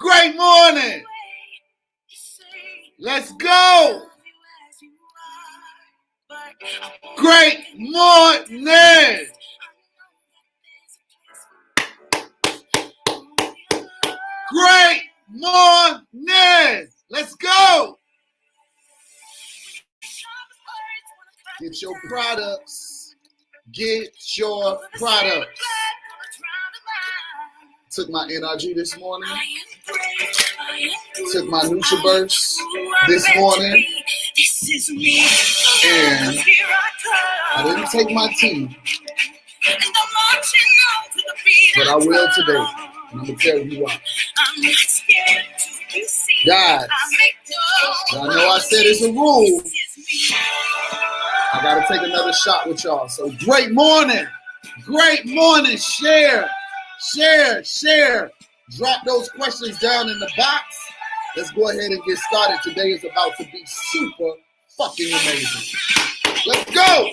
Great morning. Let's go. Great morning. Great morning. Let's go. Get your products. Get your products. Took my NRG this morning. Took my NutriBurst this morning. And I didn't take my tea. But I will today. And I'm going to tell you why. Guys, I know I said it's a rule. I got to take another shot with y'all. So great morning. Great morning. Share. Drop those questions down in the box. Let's go ahead and get started. Today is about to be super fucking amazing. Let's go.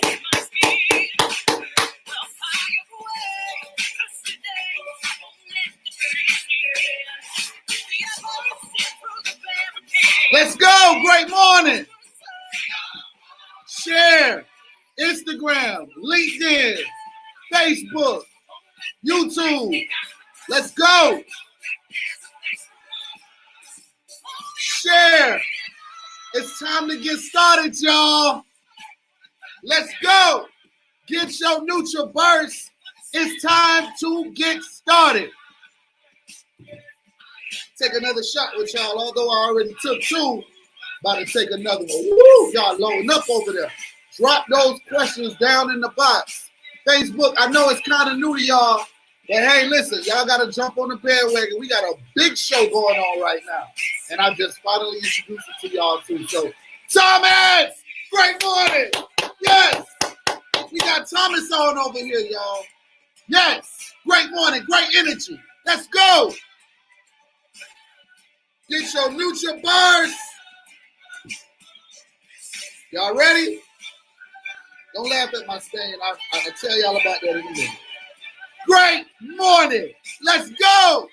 Let's go. Great morning. Share. Instagram, LinkedIn, Facebook, YouTube. Let's go. Share. It's time to get started, y'all. Let's go. Get your NutriBurst. It's time to get started. Take another shot with y'all, although I already took two. About to take another one. Woo, y'all loading up over there. Drop those questions down in the box. Facebook, I know it's kind of new to y'all, but hey, listen, y'all got to jump on the bandwagon. We got a big show going on right now, and I just finally introduced it to y'all too. So, Thomas, great morning. Yes, we got Thomas on over here, y'all. Yes, great morning, great energy. Let's go. Get your NutriBurst. Y'all ready? Don't laugh at my stain. I'll tell y'all about that in a minute. Great morning. Let's go.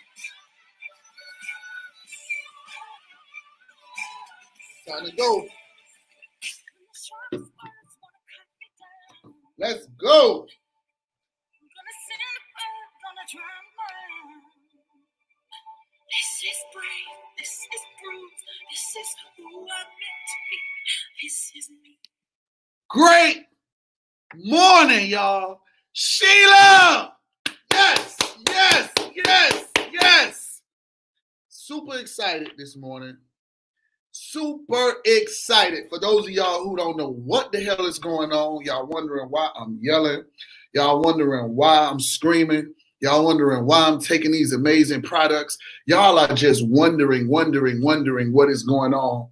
Time to go. Let's go. This is brave. This is bruised. This is who I'm meant to be. This is me. Great morning, y'all. Sheila! Yes. Super excited this morning. Super excited. For those of y'all who don't know what the hell is going on, y'all wondering why I'm yelling. Y'all wondering why I'm screaming. Y'all wondering why I'm taking these amazing products. Y'all are just wondering what is going on.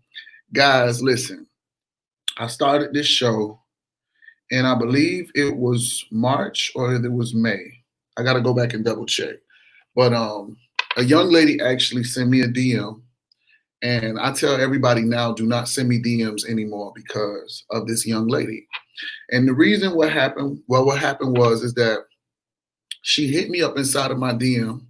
Guys, listen. I started this show, and I believe it was March or it was May. I got to go back and double check. But a young lady actually sent me a DM, and I tell everybody now, do not send me DMs anymore because of this young lady. And the reason what happened was that she hit me up inside of my DM,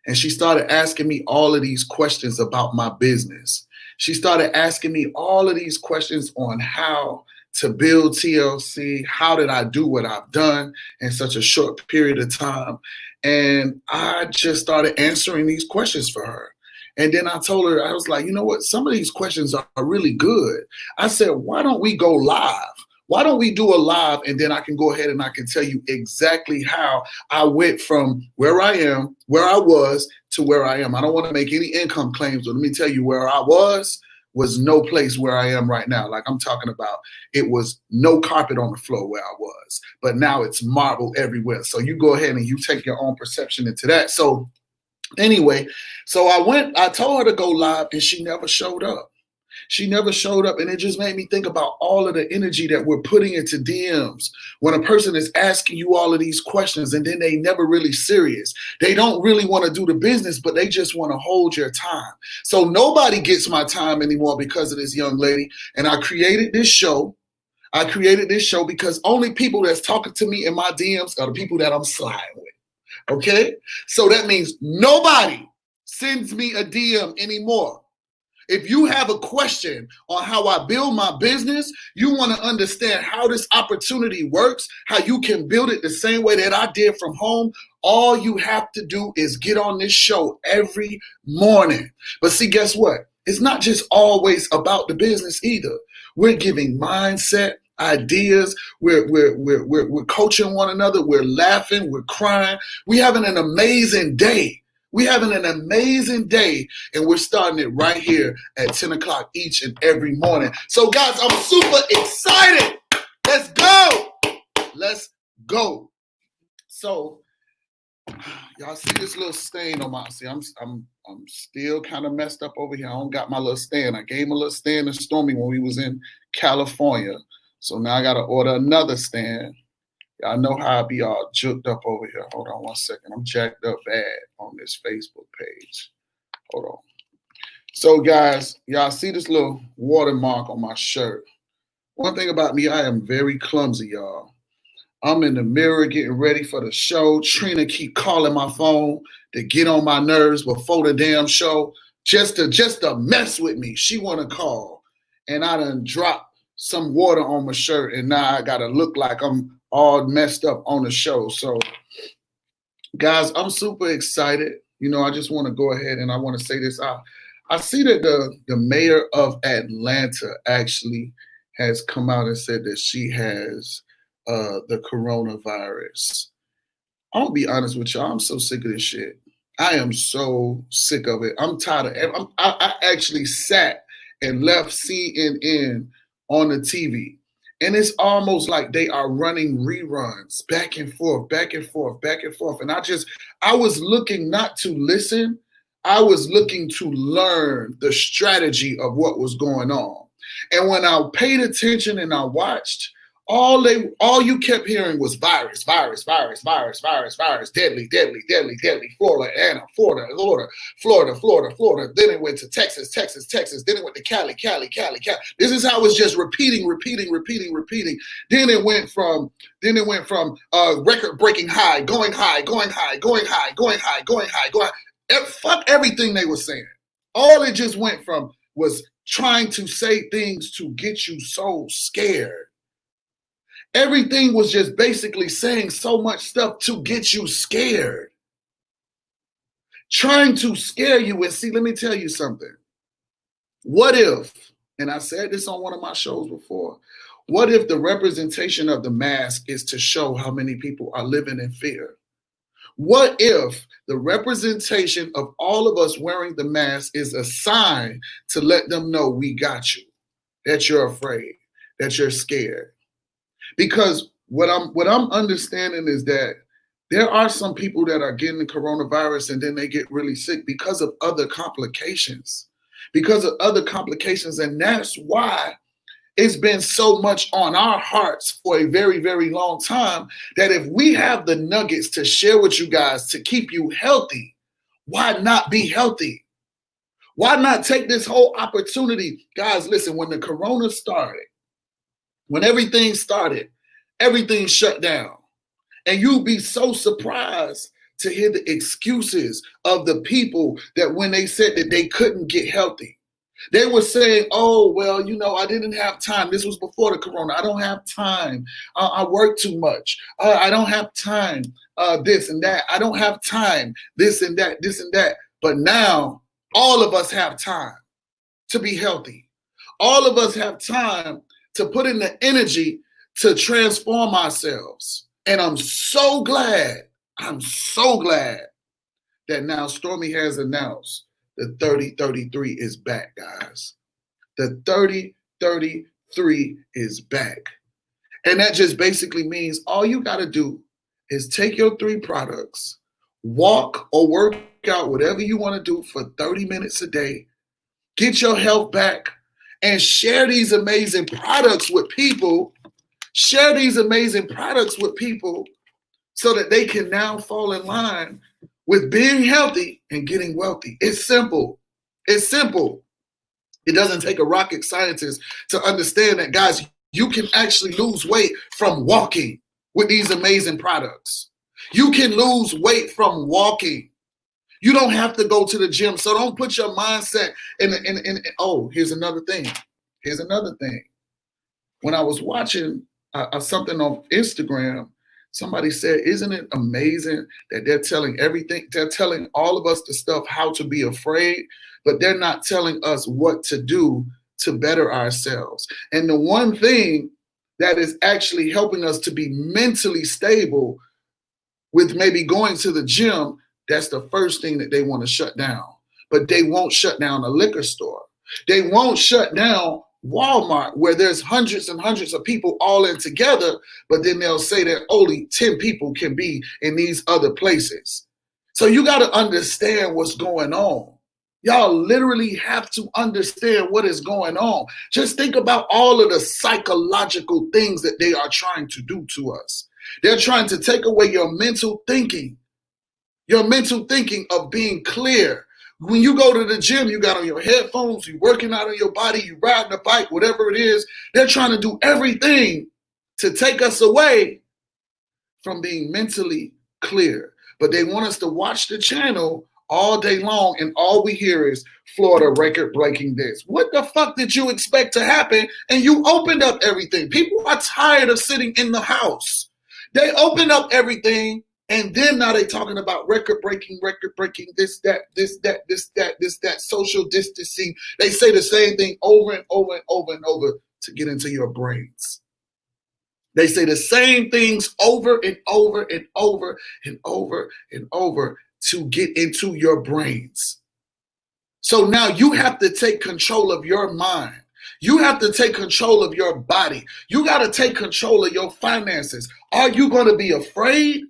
and she started asking me all of these questions about my business. She started asking me all of these questions on how to build TLC. How did I do what I've done in such a short period of time? And I just started answering these questions for her. And then I told her, I was like, you know what? Some of these questions are really good. I said, why don't we go live? Why don't we do a live, and then I can go ahead and I can tell you exactly how I went from where I was to where I am. I don't want to make any income claims, but let me tell you, where I was no place where I am right now. Like I'm talking about, it was no carpet on the floor where I was, but now it's marble everywhere. So you go ahead and you take your own perception into that. So anyway, so I told her to go live, and she never showed up. She never showed up, and it just made me think about all of the energy that we're putting into DMs when a person is asking you all of these questions, and then they never really serious. They don't really want to do the business, but they just want to hold your time. So nobody gets my time anymore because of this young lady, and I created this show. Because only people that's talking to me in my DMs are the people that I'm sliding with. Okay? So that means nobody sends me a DM anymore. If you have a question on how I build my business, you want to understand how this opportunity works, how you can build it the same way that I did from home, all you have to do is get on this show every morning. But see, guess what? It's not just always about the business either. We're giving mindset, ideas, we're coaching one another, we're laughing, we're crying, we're having an amazing day. We're having an amazing day, and we're starting it right here at 10 o'clock each and every morning. So, guys, I'm super excited. Let's go. Let's go. So, y'all see this little stain on my, see, I'm still kind of messed up over here. I don't got my little stand. I gave him a little stand to Stormy when we was in California. So now I got to order another stand. Y'all know how I be all juked up over here. Hold on one second. I'm jacked up bad on this Facebook page. Hold on. So, guys, y'all see this little watermark on my shirt. One thing about me, I am very clumsy, y'all. I'm in the mirror getting ready for the show. Trina keep calling my phone to get on my nerves before the damn show, just to mess with me. She want to call, and I done dropped some water on my shirt, and now I got to look like I'm all messed up on the show. So, guys, I'm super excited. You know, I just want to go ahead and I want to say this out. I see that the mayor of Atlanta actually has come out and said that she has the coronavirus. I'm gonna be honest with y'all. I'm so sick of this shit. I am so sick of it. I'm tired of it. I actually sat and left CNN on the TV. And it's almost like they are running reruns back and forth, back and forth, back and forth. And I was looking not to listen. I was looking to learn the strategy of what was going on. And when I paid attention and I watched, all you kept hearing was virus, virus, virus, virus, virus, virus, deadly, deadly, deadly, deadly, Florida, Florida. Then it went to Texas. Then it went to Cali. This is how it's just repeating. Then it went from record-breaking high, going high. Fuck everything they were saying. All it just went from was trying to say things to get you so scared. Everything was just basically saying so much stuff to get you scared. Trying to scare you. And see, let me tell you something. What if, and I said this on one of my shows before, what if the representation of the mask is to show how many people are living in fear? What if the representation of all of us wearing the mask is a sign to let them know we got you, that you're afraid, that you're scared? Because what I'm understanding is that there are some people that are getting the coronavirus and then they get really sick because of other complications. And that's why it's been so much on our hearts for a very, very long time that if we have the nuggets to share with you guys to keep you healthy, why not be healthy? Why not take this whole opportunity? Guys, listen, when the corona started, when everything started, everything shut down. And you'll be so surprised to hear the excuses of the people that when they said that they couldn't get healthy. They were saying, oh, well, you know, I didn't have time. This was before the corona. I don't have time. I work too much. I don't have time, this and that. I don't have time, this and that. But now all of us have time to be healthy. All of us have time to put in the energy to transform ourselves. And I'm so glad that now Stormy has announced the 3033 is back, guys. The 3033 is back. And that just basically means all you got to do is take your 3 products, walk or work out, whatever you want to do for 30 minutes a day, get your health back, and share these amazing products with people. Share these amazing products with people so that they can now fall in line with being healthy and getting wealthy. It's simple. It's simple. It doesn't take a rocket scientist to understand that, guys, you can actually lose weight from walking with these amazing products. You can lose weight from walking. You don't have to go to the gym. So don't put your mindset in oh, here's another thing. Here's another thing. When I was watching something on Instagram, somebody said, isn't it amazing that they're telling everything? They're telling all of us the stuff, how to be afraid, but they're not telling us what to do to better ourselves. And the one thing that is actually helping us to be mentally stable with maybe going to the gym, that's the first thing that they want to shut down. But they won't shut down a liquor store. They won't shut down Walmart, where there's hundreds and hundreds of people all in together, but then they'll say that only 10 people can be in these other places. So you got to understand what's going on. Y'all literally have to understand what is going on. Just think about all of the psychological things that they are trying to do to us. They're trying to take away your mental thinking of being clear. When you go to the gym, you got on your headphones, you're working out on your body, you riding a bike, whatever it is. They're trying to do everything to take us away from being mentally clear. But they want us to watch the channel all day long, and all we hear is Florida record-breaking this. What the fuck did you expect to happen? And you opened up everything. People are tired of sitting in the house. They opened up everything, and then now they talking about record-breaking, this, that, social distancing. They say the same thing over and over and over and over to get into your brains. They say the same things over and over and over and over and over to get into your brains. So now you have to take control of your mind. You have to take control of your body. You got to take control of your finances. Are you going to be afraid,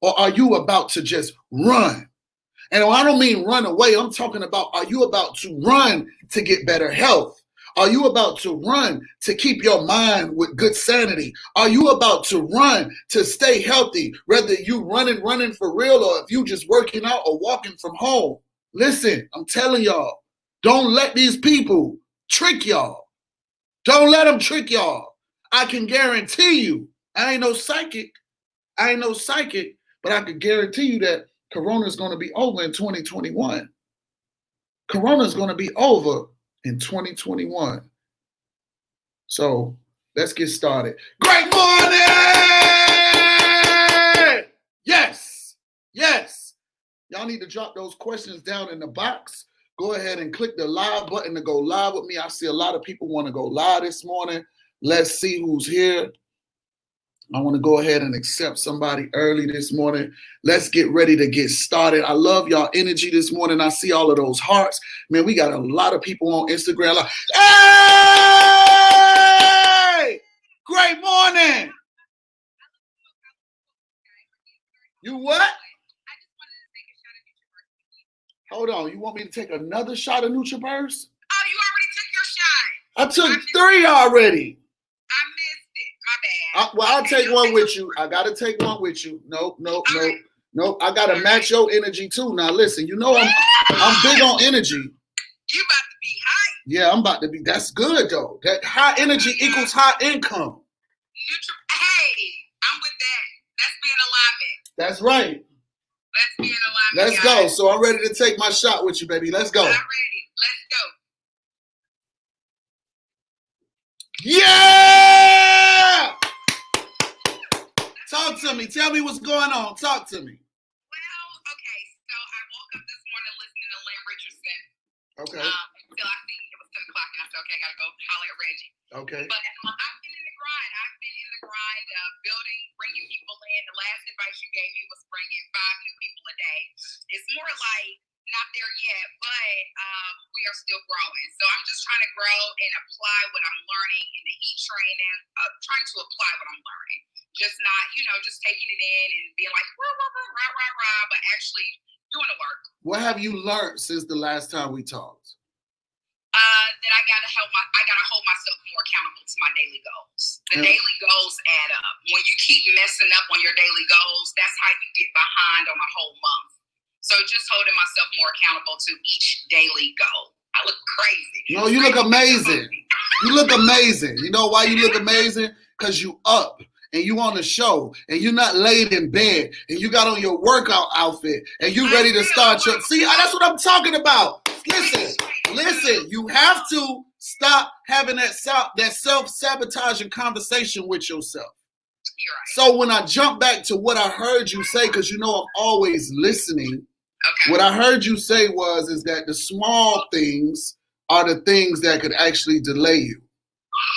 or are you about to just run? And I don't mean run away. I'm talking about, are you about to run to get better health? Are you about to run to keep your mind with good sanity? Are you about to run to stay healthy, whether you running for real, or if you just working out or walking from home? Listen, I'm telling y'all, don't let these people trick y'all. Don't let them trick y'all. I can guarantee you, I ain't no psychic, but I can guarantee you that Corona is going to be over in 2021. Corona is going to be over in 2021. So let's get started. Great morning! Yes. Y'all need to drop those questions down in the box. Go ahead and click the live button to go live with me. I see a lot of people want to go live this morning. Let's see who's here. I want to go ahead and accept somebody early this morning. Let's get ready to get started. I love y'all energy this morning. I see all of those hearts. Man, we got a lot of people on Instagram. Like, hey! Great morning. You what? Hold on. You want me to take another shot of NutriBurst? Oh, you already took your shot. I took 3 already. I missed it. My bad. I'll take one with you. I got to take one with you. Nope. I got to match your energy too. Now, listen, you know I'm big on energy. You about to be high. Yeah, I'm about to be. That's good, though. That high energy equals high income. Hey, I'm with that. Let's be in alignment. That's right. Let's be in alignment. Let's go. So I'm ready to take my shot with you, baby. Let's go. I'm ready. Let's go. Yeah! Talk to me. Tell me what's going on. Talk to me. Well, okay. So I woke up this morning listening to Lynn Richardson. Okay. Until I seen it was 10 o'clock, and I said, okay, I got to go holler at Reggie. Okay. But I've been in the grind. Building, bringing people in. The last advice you gave me was bringing 5 new people a day. It's more like not there yet, but we are still growing. So I'm just trying to grow and apply what I'm learning in the heat training, trying to apply what I'm learning. Just not, just taking it in and being like, rah, but actually doing the work. What have you learned since the last time we talked? That I gotta hold myself more accountable to my daily goals. The daily goals add up. When you keep messing up on your daily goals, that's how you get behind on a whole month. So just holding myself more accountable to each daily goal. I look crazy. No, you look amazing. You look amazing. You know why you look amazing? Because you up. and you on the show and you're not laid in bed and you got on your workout outfit and you ready to start your, see, that's what I'm talking about. Listen, you have to stop having that self-sabotaging conversation with yourself. So when I jump back to what I heard you say, because you know I'm always listening, what I heard you say is that the small things are the things that could actually delay you.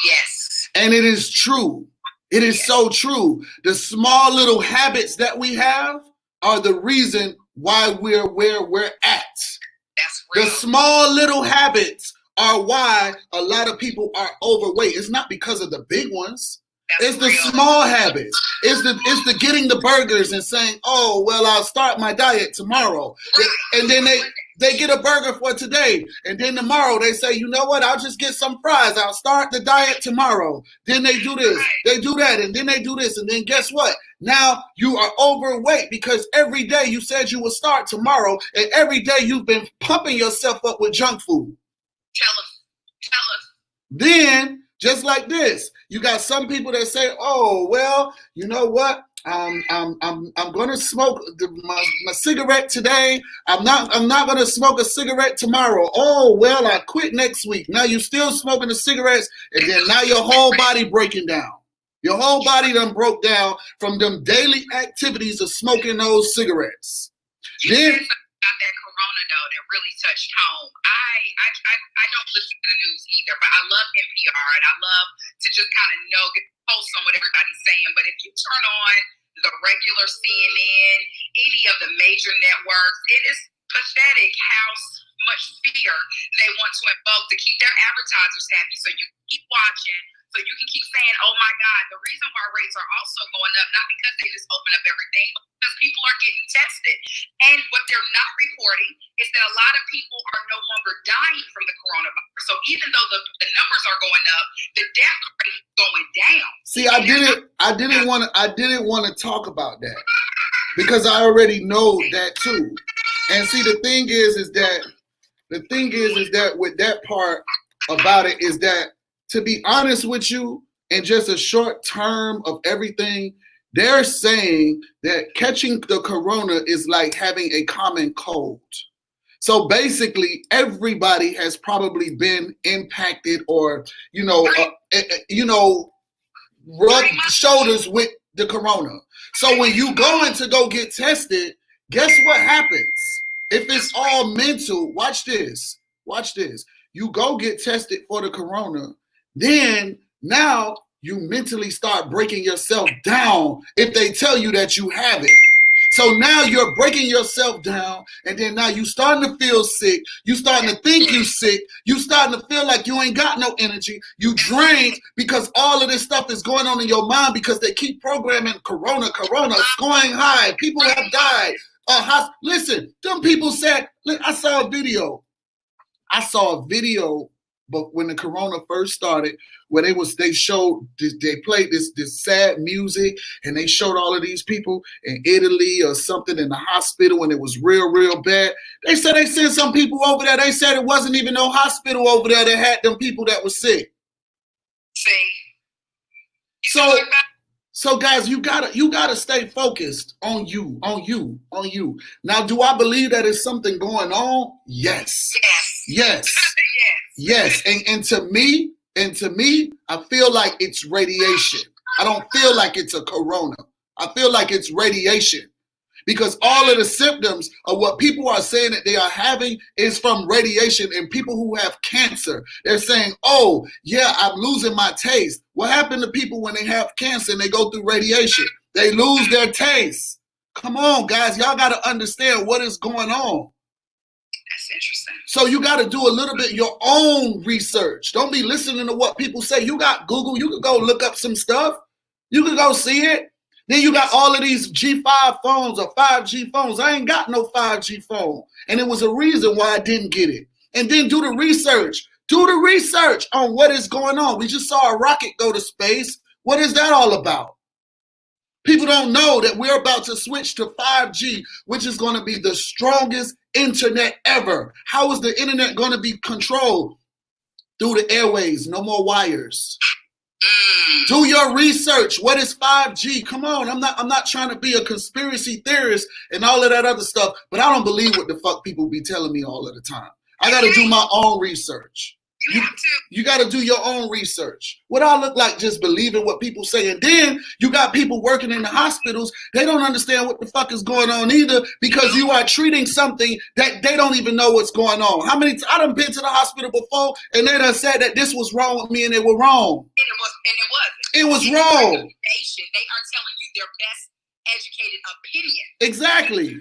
Yes. And it is true. It is so true. The small little habits that we have are the reason why we're where we're at. That's real. The small little habits are why a lot of people are overweight. It's not because of the big ones. It's the small habits. It's the getting the burgers and saying, oh, well, I'll start my diet tomorrow. And then they get a burger for today. And then tomorrow they say, you know what? I'll just get some fries. I'll start the diet tomorrow. Then they do this, they do that, and then they do this. And then guess what? Now you are overweight because every day you said you would start tomorrow. And every day you've been pumping yourself up with junk food. Tell us. Then, just like this, you got some people that say, "Oh, well, you know what? I'm gonna smoke my cigarette today. I'm not gonna smoke a cigarette tomorrow. Oh, well, I quit next week. Now you're still smoking the cigarettes, and then now your whole body breaking down. Your whole body done broke down from them daily activities of smoking those cigarettes. Then about that corona though that really touched home. I don't listen to the news either, but I love NPR and I love to just kind of get the pulse on what everybody's saying. But if you turn on the regular CNN, any of the major networks, it is pathetic how much fear they want to invoke to keep their advertisers happy, so you keep watching, so you can keep saying, oh my God, the reason why rates are also going up, not because they just open up everything, but because people are getting tested. And what they're not reporting is that a lot of people are no longer dying from the coronavirus. So even though the numbers are going up, the death rate is going down. See, I didn't want to talk about that because I already know that too. And see, the thing is that with that part about it is that, to be honest with you, in just a short term of everything, they're saying that catching the corona is like having a common cold. So basically, everybody has probably been impacted or, rubbed shoulders with the corona. So when you going to go get tested, guess what happens? If it's all mental, watch this. You go get tested for the corona, then now you mentally start breaking yourself down if they tell you that you have it. So now you're breaking yourself down, and then now you starting to feel sick. You starting to think you sick. You starting to feel like you ain't got no energy. You drained because all of this stuff is going on in your mind because they keep programming corona, scoring high. People have died. Listen, them people said, I saw a video, but when the corona first started, where they played this sad music, and they showed all of these people in Italy or something in the hospital, and it was real bad. They said they sent some people over there. They said it wasn't even no hospital over there that had them people that were sick. See? So guys, you gotta stay focused on you. Now, do I believe that there's something going on? Yes. And to me, I feel like it's radiation. I don't feel like it's a corona. I feel like it's radiation. Because all of the symptoms of what people are saying that they are having is from radiation. And people who have cancer, they're saying, oh, yeah, I'm losing my taste. What happened to people when they have cancer and they go through radiation? They lose their taste. Come on, guys. Y'all got to understand what is going on. That's interesting. So you got to do a little bit your own research. Don't be listening to what people say. You got Google. You can go look up some stuff. You can go see it. Then you got all of these G5 phones or 5G phones. I ain't got no 5G phone. And it was a reason why I didn't get it. And then do the research. Do the research on what is going on. We just saw a rocket go to space. What is that all about? People don't know that we're about to switch to 5G, which is going to be the strongest internet ever. How is the internet going to be controlled? Through the airways, no more wires. Do your research. What is 5G? Come on, I'm not trying to be a conspiracy theorist and all of that other stuff, but I don't believe what the fuck people be telling me all of the time. I got to do my own research. You got to do your own research. What I look like just believing what people say. And then you got people working in the hospitals. They don't understand what the fuck is going on either, because you are treating something that they don't even know what's going on. How many I done been to the hospital before and they done said that this was wrong with me and they were wrong. And it was wrong. They are telling you their best educated opinion. Exactly.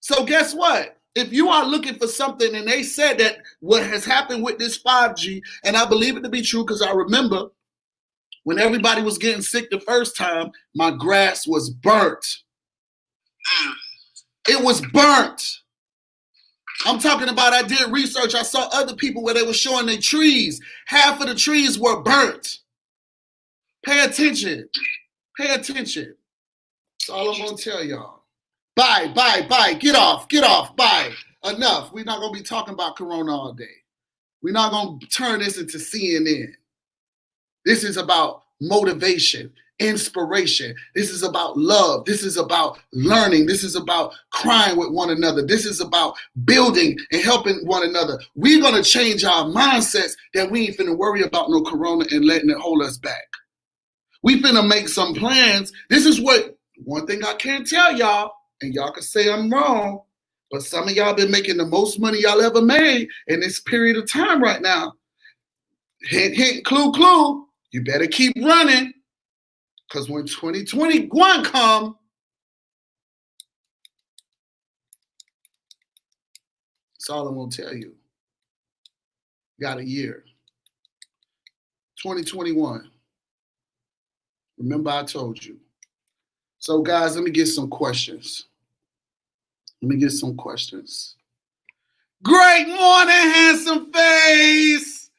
So guess what? If you are looking for something and they said that what has happened with this 5G, and I believe it to be true because I remember when everybody was getting sick the first time, my grass was burnt. It was burnt. I'm talking about I did research. I saw other people where they were showing their trees. Half of the trees were burnt. Pay attention. Pay attention. That's all I'm going to tell y'all. Bye. Get off, bye. Enough. We're not going to be talking about Corona all day. We're not going to turn this into CNN. This is about motivation, inspiration. This is about love. This is about learning. This is about crying with one another. This is about building and helping one another. We're going to change our mindsets that we ain't finna worry about no Corona and letting it hold us back. We finna make some plans. This is what, one thing I can't tell y'all, and y'all can say I'm wrong, but some of y'all been making the most money y'all ever made in this period of time right now. Hint, hint, clue, clue. You better keep running, because when 2021 come, that's all I'm going to tell you. Got a year. 2021. Remember I told you. So, guys, let me get some questions. Great morning, handsome face.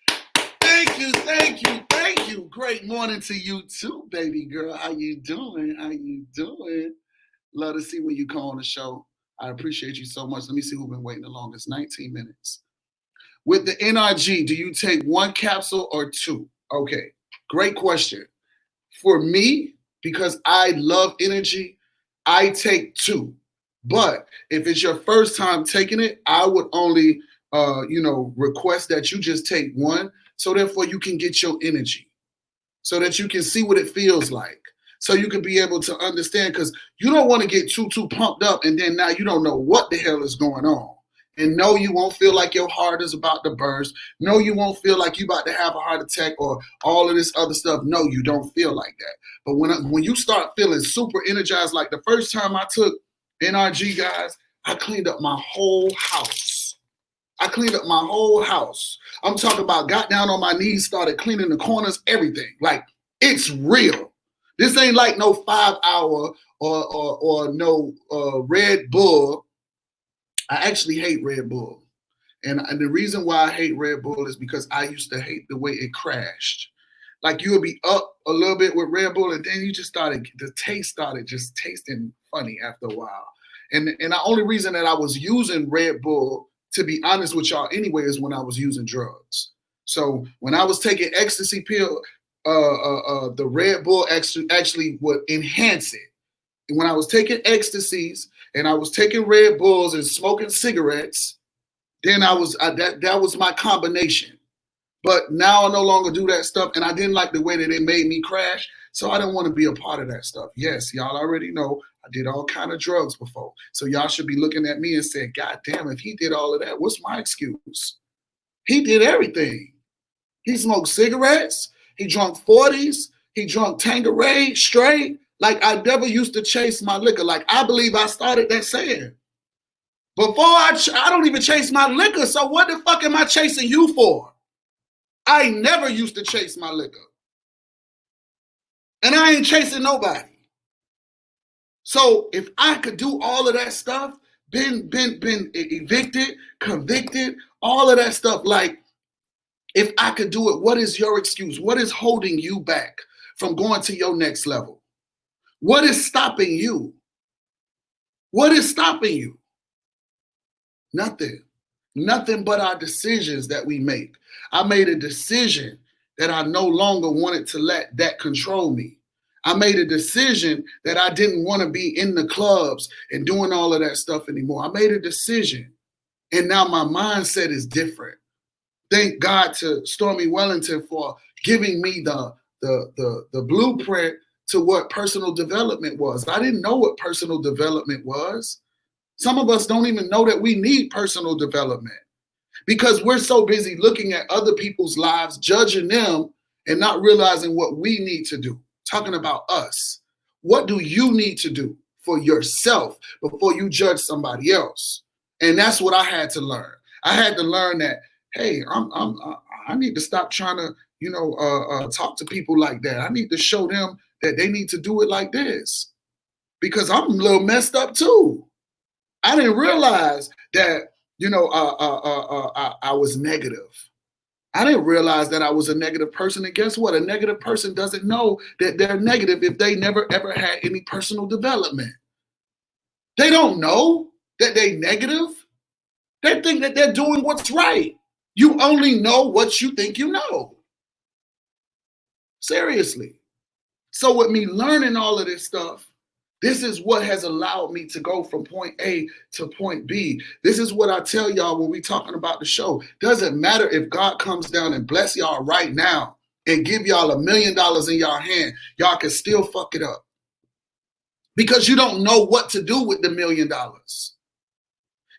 Thank you. Great morning to you too, baby girl. How you doing? Love to see when you come on the show. I appreciate you so much. Let me see who's been waiting the longest. 19 minutes. With the NRG, do you take one capsule or two? Okay, great question. For me, because I love energy, I take two. But if it's your first time taking it, I would only, request that you just take one, so therefore you can get your energy, so that you can see what it feels like, so you can be able to understand, because you don't want to get too pumped up and then now you don't know what the hell is going on. And no, you won't feel like your heart is about to burst. No, you won't feel like you're about to have a heart attack or all of this other stuff. No, you don't feel like that. But when you start feeling super energized, like the first time I took NRG, guys, I cleaned up my whole house. I'm talking about got down on my knees, started cleaning the corners, everything. Like, it's real. This ain't like no 5 hour or no Red Bull. I actually hate Red Bull. And the reason why I hate Red Bull is because I used to hate the way it crashed. Like, you would be up a little bit with Red Bull and then the taste started just tasting funny after a while. And the only reason that I was using Red Bull, to be honest with y'all anyway, is when I was using drugs. So when I was taking ecstasy pill, the Red Bull actually would enhance it. And when I was taking ecstasies and I was taking Red Bulls and smoking cigarettes, then that was my combination. But now I no longer do that stuff, and I didn't like the way that it made me crash, so I didn't want to be a part of that stuff. Yes, y'all already know I did all kind of drugs before, so y'all should be looking at me and saying, God damn, if he did all of that, what's my excuse? He did everything. He smoked cigarettes, he drunk 40s, he drunk Tanqueray straight. Like, I never used to chase my liquor. Like, I believe I started that saying. Before I don't even chase my liquor, so what the fuck am I chasing you for? I never used to chase my liquor. And I ain't chasing nobody. So if I could do all of that stuff, been evicted, convicted, all of that stuff, like, if I could do it, what is your excuse? What is holding you back from going to your next level? What is stopping you? What is stopping you? Nothing. Nothing but our decisions that we make. I made a decision that I no longer wanted to let that control me. I made a decision that I didn't want to be in the clubs and doing all of that stuff anymore. I made a decision. And now my mindset is different. Thank God to Stormy Wellington for giving me the blueprint to what personal development was. I didn't know what personal development was. Some of us don't even know that we need personal development because we're so busy looking at other people's lives, judging them, and not realizing what we need to do. Talking about us. What do you need to do for yourself before you judge somebody else? And that's what I had to learn. I had to learn that, hey, I need to stop trying to, talk to people like that. I need to show them that they need to do it like this because I'm a little messed up too. I didn't realize that, I was negative. I didn't realize that I was a negative person. And guess what? A negative person doesn't know that they're negative if they never, ever had any personal development. They don't know that they're negative. They think that they're doing what's right. You only know what you think you know. Seriously. So with me learning all of this stuff, this is what has allowed me to go from point A to point B. This is what I tell y'all when we talking about the show. Doesn't matter if God comes down and bless y'all right now and give y'all $1 million in y'all hand, y'all can still fuck it up. Because you don't know what to do with the $1 million.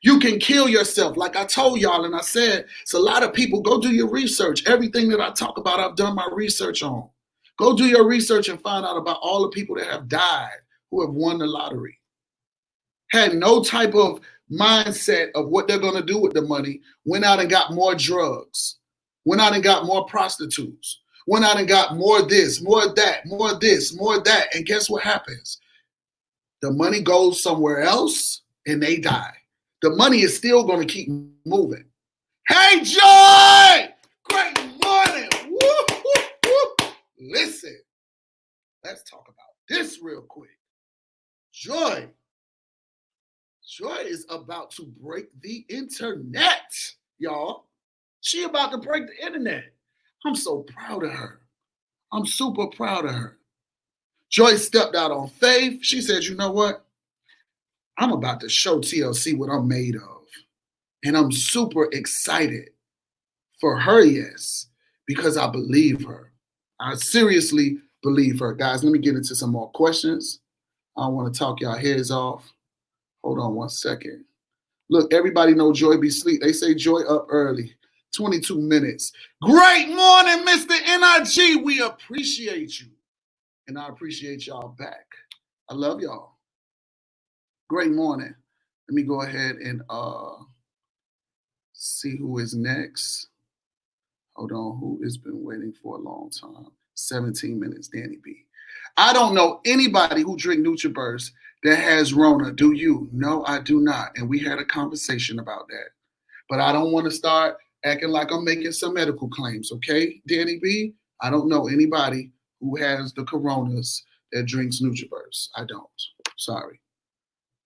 You can kill yourself. Like I told y'all and I said, it's a lot of people, go do your research. Everything that I talk about, I've done my research on. Go do your research and find out about all the people that have died who have won the lottery. Had no type of mindset of what they're going to do with the money, went out and got more drugs, went out and got more prostitutes, went out and got more this, more that, more this, more that. And guess what happens? The money goes somewhere else and they die. The money is still going to keep moving. Hey, Joy! Great morning. Woo, woo, woo. Listen, let's talk about this real quick. Joy is about to break the internet, y'all. She about to break the internet. I'm so proud of her. I'm super proud of her. Joy stepped out on faith. She said, you know what? I'm about to show TLC what I'm made of. And I'm super excited for her, yes, because I believe her. I seriously believe her. Guys, let me get into some more questions. I don't want to talk y'all heads off. Hold on one second. Look, everybody know Joy be sleep. They say Joy up early. 22 minutes. Great morning, Mr. NRG. We appreciate you. And I appreciate y'all back. I love y'all. Great morning. Let me go ahead and see who is next. Hold on. Who has been waiting for a long time? 17 minutes, Danny B. I don't know anybody who drink NutriBurst that has Rona. Do you? No, I do not. And we had a conversation about that. But I don't want to start acting like I'm making some medical claims, okay, Danny B? I don't know anybody who has the coronas that drinks NutriBurst. I don't. Sorry.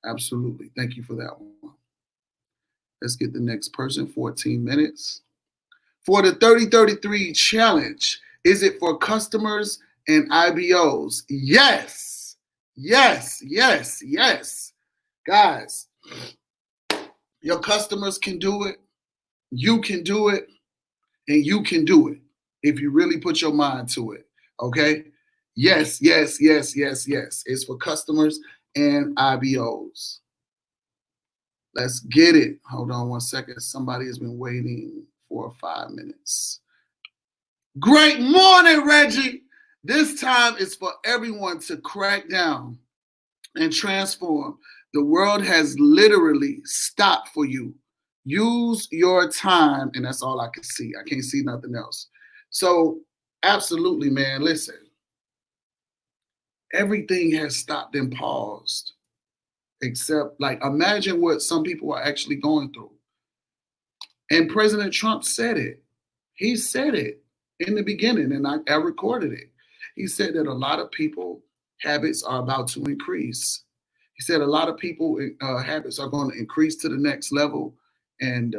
Absolutely. Thank you for that one. Let's get the next person, 14 minutes. For the 30-33 challenge, is it for customers and IBOs? Yes. Yes, yes, yes. Guys, your customers can do it. You can do it. And you can do it if you really put your mind to it. Okay? Yes, yes, yes, yes, yes. It's for customers and IBOs. Let's get it. Hold on one second. Somebody has been waiting for 5 minutes. Great morning, Reggie. This time is for everyone to crack down and transform. The world has literally stopped for you. Use your time, and that's all I can see. I can't see nothing else. So, absolutely, man, listen. Everything has stopped and paused, except, like, imagine what some people are actually going through. And President Trump said it. He said it in the beginning, and I recorded it. He said that a lot of people habits are about to increase. He said a lot of people habits are going to increase to the next level, and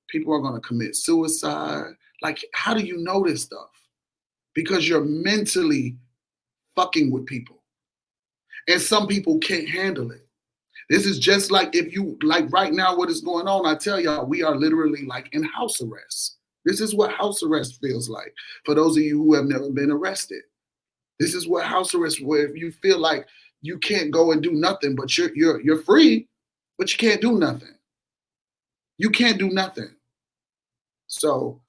people are going to commit suicide. Like, how do you know this stuff? because you're mentally fucking with people. And some people can't handle it. This is just like if you, like right now, what is going on, I tell y'all, we are literally like in house arrest. This is what house arrest feels like for those of you who have never been arrested. This is what house arrest, where you feel like you can't go and do nothing, but you're free, but you can't do nothing. You can't do nothing. So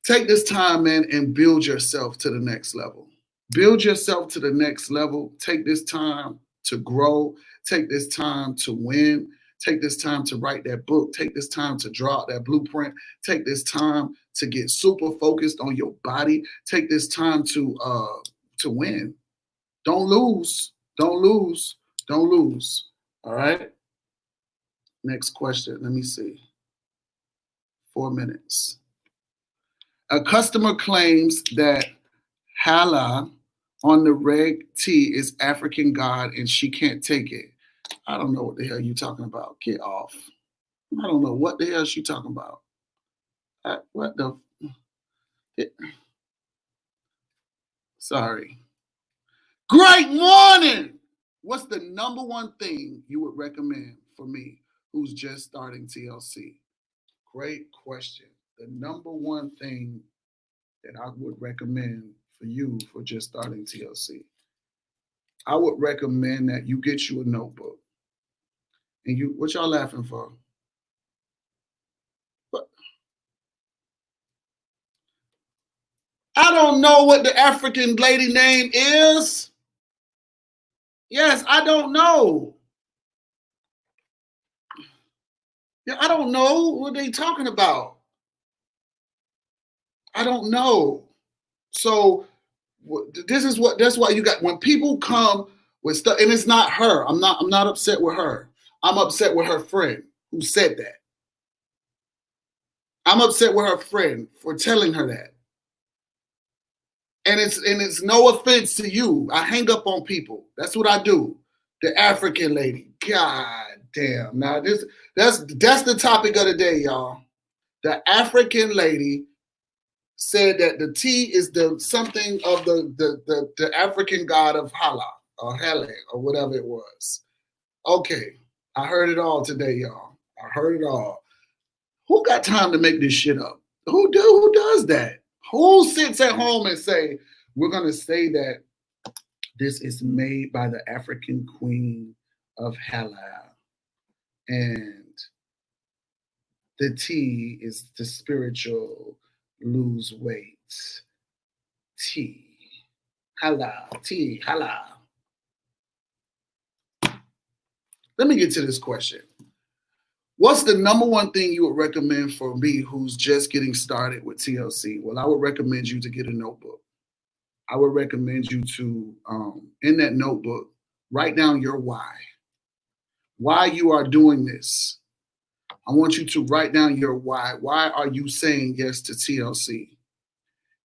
take this time, man, and build yourself to the next level. Build yourself to the next level. Take this time to grow. Take this time to win. Take this time to write that book. Take this time to draw out that blueprint. Take this time to get super focused on your body. Take this time to win. Don't lose. Don't lose. Don't lose. All right. Next question. Let me see. 4 minutes. A customer claims that Hala on the reg T is African God and she can't take it. I don't know what the hell you talking about. Get off. I don't know what the hell she talking about. What the? Sorry. Great morning. What's the number one thing you would recommend for me who's just starting TLC? Great question. The number one thing that I would recommend for you for just starting TLC, I would recommend that you get you a notebook. And you, what y'all laughing for? What? I don't know what the African lady name is. Yes, I don't know. Yeah, I don't know what they talking about. I don't know. So that's why you got, when people come with stuff, and it's not her. I'm not upset with her. I'm upset with her friend who said that. I'm upset with her friend for telling her that. And it's no offense to you. I hang up on people. That's what I do. The African lady. God damn. Now that's the topic of the day, y'all. The African lady said that the T is the something of the African god of Hala or Hele or whatever it was. Okay. I heard it all today, y'all. I heard it all. Who got time to make this shit up? Who does that? Who sits at home and say, we're going to say that this is made by the African queen of Hala, and the T is the spiritual lose weight. T. Hala. T. Hala. Let me get to this question. What's the number one thing you would recommend for me who's just getting started with TLC? Well, I would recommend you to get a notebook. I would recommend you to, in that notebook, write down your why you are doing this. I want you to write down your why. Why are you saying yes to TLC?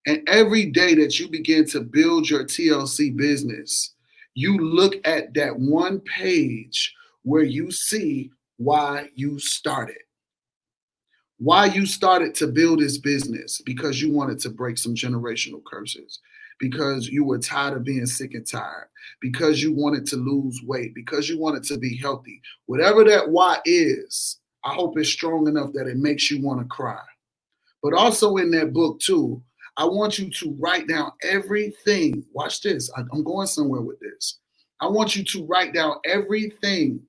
And every day that you begin to build your TLC business, you look at that one page where you see why you started. Why you started to build this business, because you wanted to break some generational curses, because you were tired of being sick and tired, because you wanted to lose weight, because you wanted to be healthy. Whatever that why is, I hope it's strong enough that it makes you want to cry. But also in that book too, I want you to write down everything. Watch this. I'm going somewhere with this. I want you to write down everything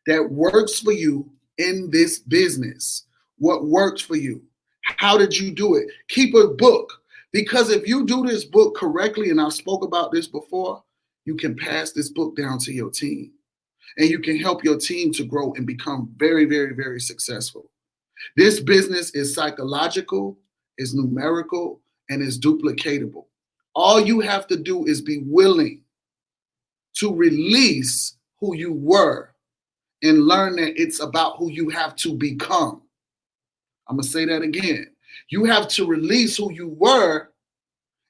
that works for you in this business. What works for you? How did you do it? Keep a book, because if you do this book correctly, and I've spoke about this before, you can pass this book down to your team, and you can help your team to grow and become very, very, very successful. This business is psychological, is numerical, and is duplicatable. All you have to do is be willing to release who you were and learn that it's about who you have to become. I'm going to say that again. You have to release who you were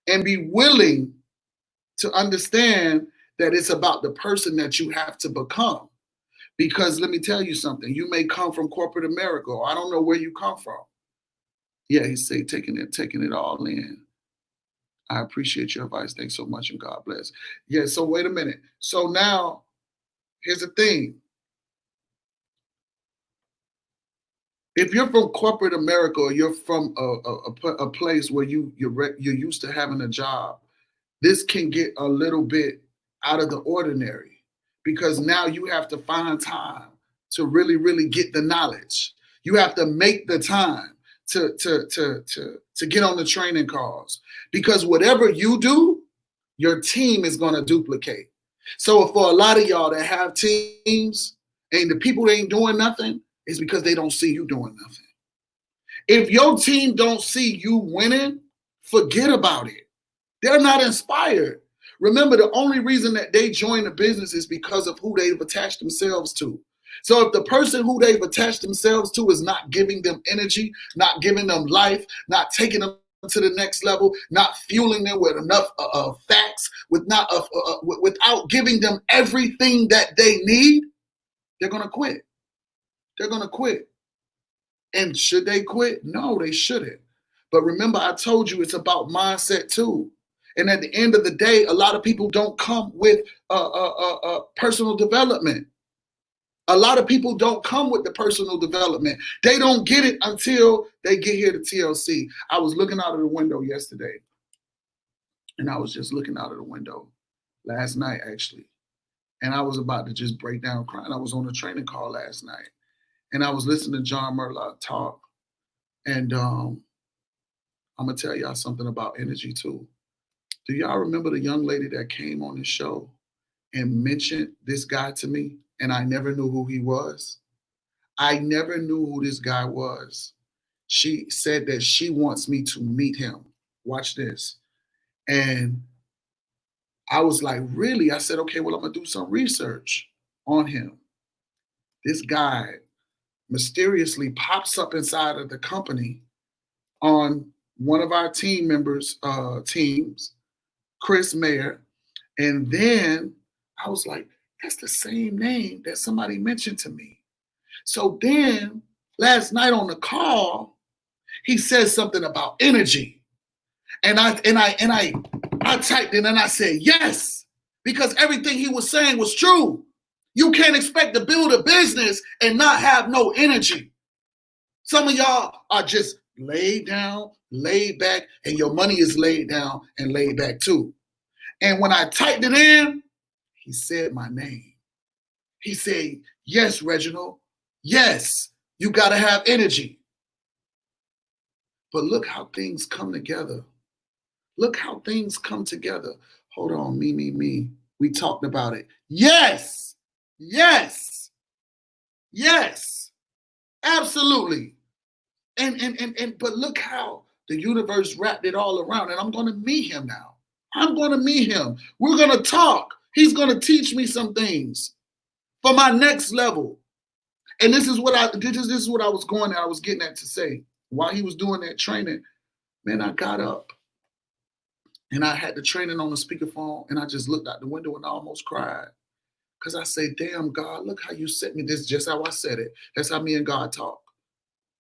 and be willing to understand that it's about the person that you have to become. Because let me tell you something. You may come from corporate America, or I don't know where you come from. Yeah, he said taking it all in. I appreciate your advice. Thanks so much, and God bless. Yeah, so wait a minute. So now, here's the thing. If you're from corporate America, or you're from a place where you're used to having a job, this can get a little bit out of the ordinary, because now you have to find time to really get the knowledge. You have to make the time to get on the training calls, because whatever you do, your team is going to duplicate. So for a lot of y'all that have teams and the people that ain't doing nothing, it's because they don't see you doing nothing. If your team don't see you winning, forget about it. They're not inspired. Remember, the only reason that they join the business is because of who they've attached themselves to. So if the person who they've attached themselves to is not giving them energy, not giving them life, not taking them to the next level, not fueling them with enough facts, without giving them everything that they need, they're going to quit. They're going to quit. And should they quit? No, they shouldn't. But remember, I told you it's about mindset too. And at the end of the day, a lot of people don't come with personal development. A lot of people don't come with the personal development. They don't get it until they get here to TLC. I was looking out of the window yesterday, and I was just looking out of the window last night, actually. And I was about to just break down crying. I was on a training call last night, and I was listening to John Murlock talk. And I'm going to tell y'all something about energy, too. Do y'all remember the young lady that came on the show and mentioned this guy to me, and I never knew who he was? I never knew who this guy was. She said that she wants me to meet him. Watch this. And I was like, really? I said, okay, well, I'm going to do some research on him. This guy mysteriously pops up inside of the company on one of our team members' teams, Chris Mayer. And then I was like, that's the same name that somebody mentioned to me. So then last night on the call, he said something about energy. And I typed in and I said, yes, because everything he was saying was true. You can't expect to build a business and not have no energy. Some of y'all are just laid down, laid back, and your money is laid down and laid back too. And when I typed it in, he said my name. He said, yes, Reginald, yes, you got to have energy. But look how things come together. Look how things come together. Hold on, me. We talked about it. Yes, absolutely. And but look how the universe wrapped it all around. And I'm going to meet him now. I'm going to meet him. We're going to talk. He's going to teach me some things for my next level. And this is what I was going at. I was getting at to say. While he was doing that training, man, I got up and I had the training on the speakerphone, and I just looked out the window and I almost cried. Because I say, damn, God, look how you set me. This is just how I said it. That's how me and God talk.